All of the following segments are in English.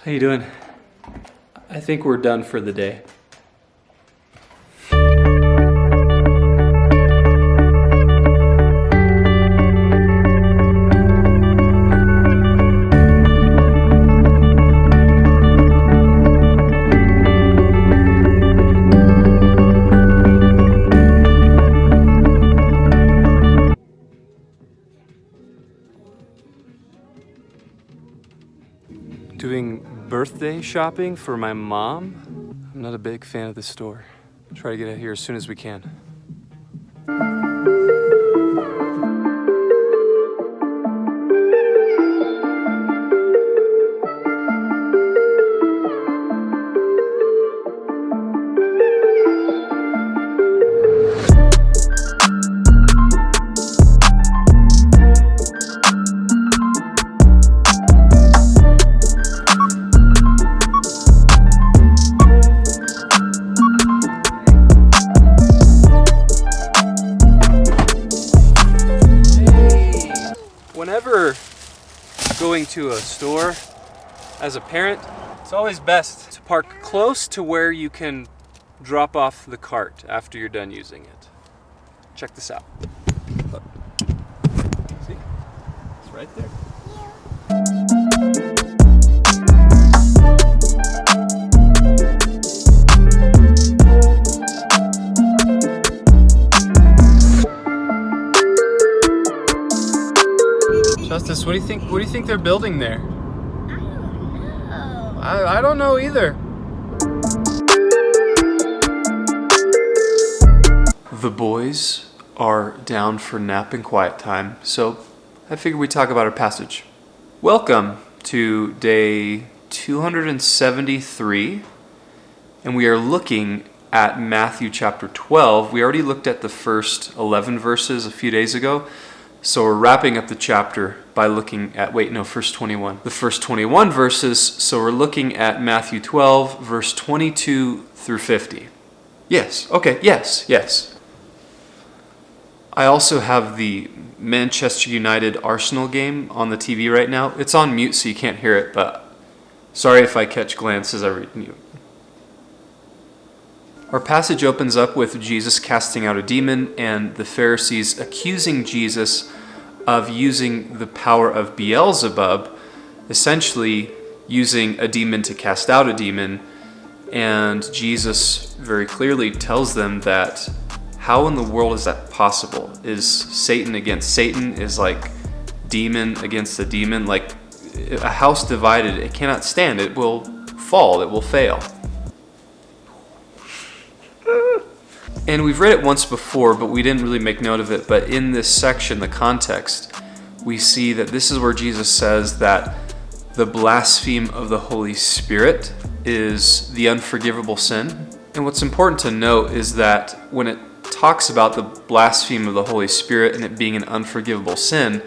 How you doing? I think we're done for the day. Doing birthday shopping for my mom. I'm not a big fan of this store. Try to get out here as soon as we can. Whenever going to a store as a parent, it's always best to park close to where you can drop off the cart after you're done using it. Check this out. Look. See? It's right there. Justice, what do you think? What do you think they're building there? I don't know either. The boys are down for nap and quiet time, so I figured we'd talk about our passage. Welcome to day 273, and we are looking at Matthew chapter 12. We already looked at the first 11 verses a few days ago. So we're wrapping up the chapter by looking at, verse 21. The first 21 verses, so we're looking at Matthew 12, verse 22 through 50. Yes, okay, yes. I also have the Manchester United Arsenal game on the TV right now. It's on mute so you can't hear it, but sorry if I catch glances I read mute. Our passage opens up with Jesus casting out a demon and the Pharisees accusing Jesus of using the power of Beelzebub, essentially using a demon to cast out a demon. And Jesus very clearly tells them that how in the world is that possible? Is Satan against Satan? Is like demon against a demon? Like a house divided, it cannot stand. It will fall. It will fail. And we've read it once before, but we didn't really make note of it. But in this section, the context, we see that this is where Jesus says that the blaspheme of the Holy Spirit is the unforgivable sin. And what's important to note is that when it talks about the blaspheme of the Holy Spirit and it being an unforgivable sin,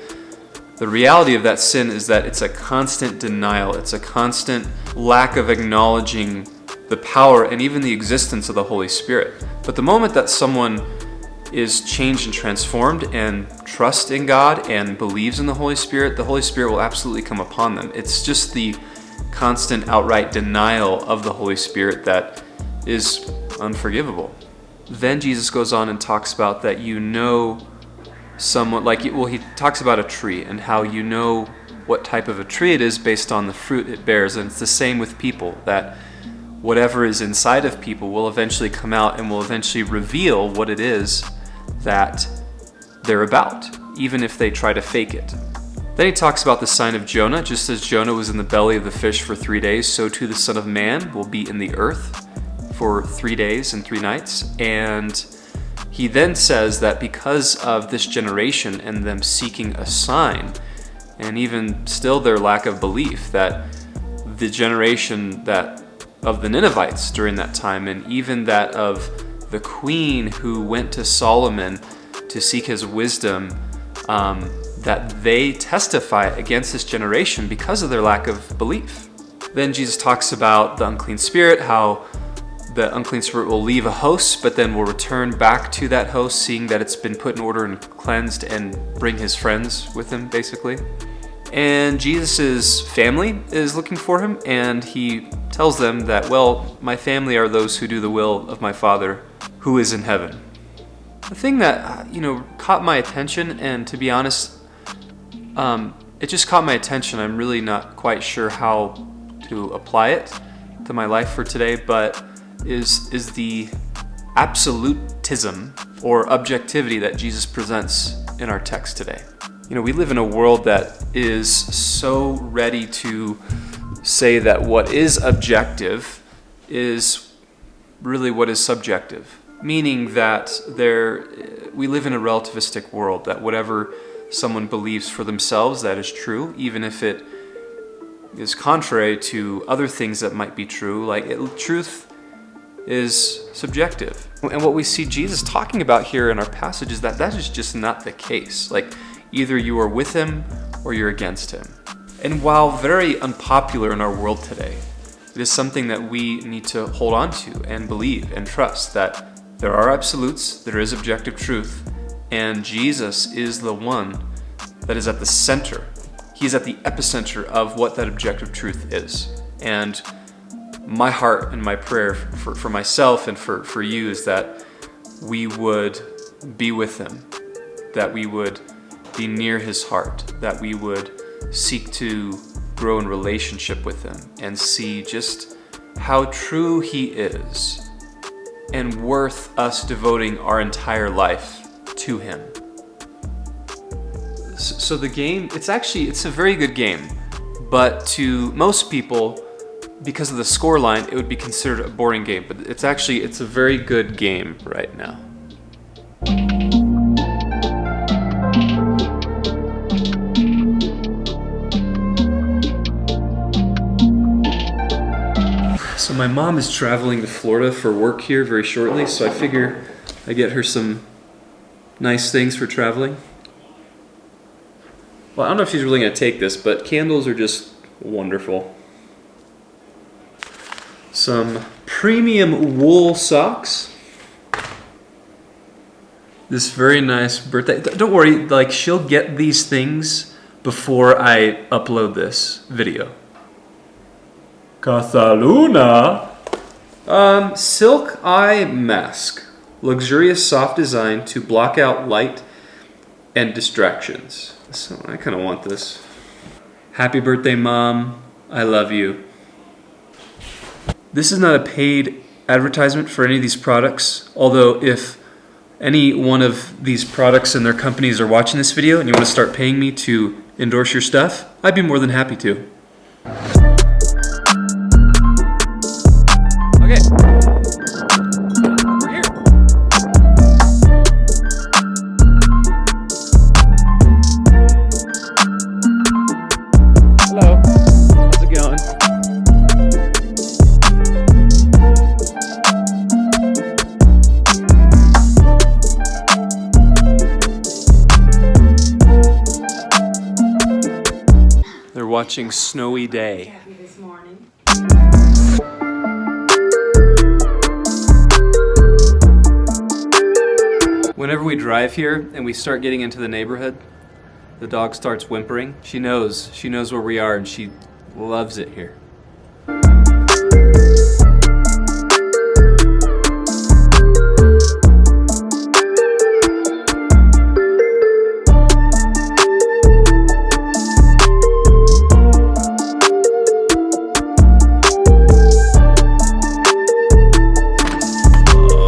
the reality of that sin is that it's a constant denial. It's a constant lack of acknowledging the power and even the existence of the Holy Spirit. But the moment that someone is changed and transformed and trusts in God and believes in the Holy Spirit will absolutely come upon them. It's just the constant outright denial of the Holy Spirit that is unforgivable. Then Jesus goes on and talks about that someone, he talks about a tree and how you know what type of a tree it is based on the fruit it bears. And it's the same with people, that whatever is inside of people will eventually come out and will eventually reveal what it is that they're about, even if they try to fake it. Then he talks about the sign of Jonah. Just as Jonah was in the belly of the fish for 3 days, so too the Son of Man will be in the earth for 3 days and 3 nights. And he then says that because of this generation and them seeking a sign, and even still their lack of belief, that the generation of the Ninevites during that time, and even that of the queen who went to Solomon to seek his wisdom, that they testify against this generation because of their lack of belief. Then Jesus talks about the unclean spirit, how the unclean spirit will leave a host, but then will return back to that host, seeing that it's been put in order and cleansed, and bring his friends with him, basically. And Jesus' family is looking for him, and he tells them that, well, my family are those who do the will of my Father who is in heaven. The thing that, caught my attention, and to be honest, it just caught my attention. I'm really not quite sure how to apply it to my life for today, but is the absolutism or objectivity that Jesus presents in our text today. We live in a world that is so ready to say that what is objective is really what is subjective, meaning that we live in a relativistic world, that whatever someone believes for themselves, that is true, even if it is contrary to other things that might be true. Truth is subjective. And what we see Jesus talking about here in our passage is that is just not the case. Either you are with him or you're against him. And while very unpopular in our world today, it is something that we need to hold on to and believe and trust, that there are absolutes, there is objective truth, and Jesus is the one that is at the center. He's at the epicenter of what that objective truth is. And my heart and my prayer for myself and for you is that we would be with him, that we would be near his heart, that we would seek to grow in relationship with him and see just how true he is and worth us devoting our entire life to him. So the game, it's a very good game, but to most people, because of the score line, it would be considered a boring game, but it's a very good game right now. So my mom is traveling to Florida for work here very shortly, so I figure I get her some nice things for traveling. Well, I don't know if she's really going to take this, but candles are just wonderful. Some premium wool socks. This very nice birthday. Don't worry, she'll get these things before I upload this video. Casaluna. Silk eye mask. Luxurious soft design to block out light and distractions. So I kind of want this. Happy birthday, Mom. I love you. This is not a paid advertisement for any of these products, although if any one of these products and their companies are watching this video and you want to start paying me to endorse your stuff, I'd be more than happy to. Okay. We're here. Hello. How's it going? They're watching Snowy Day. This morning. Whenever we drive here and we start getting into the neighborhood, the dog starts whimpering. She knows where we are and she loves it here.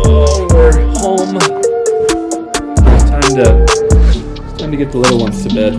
Oh, we're home. Time to get the little ones to bed.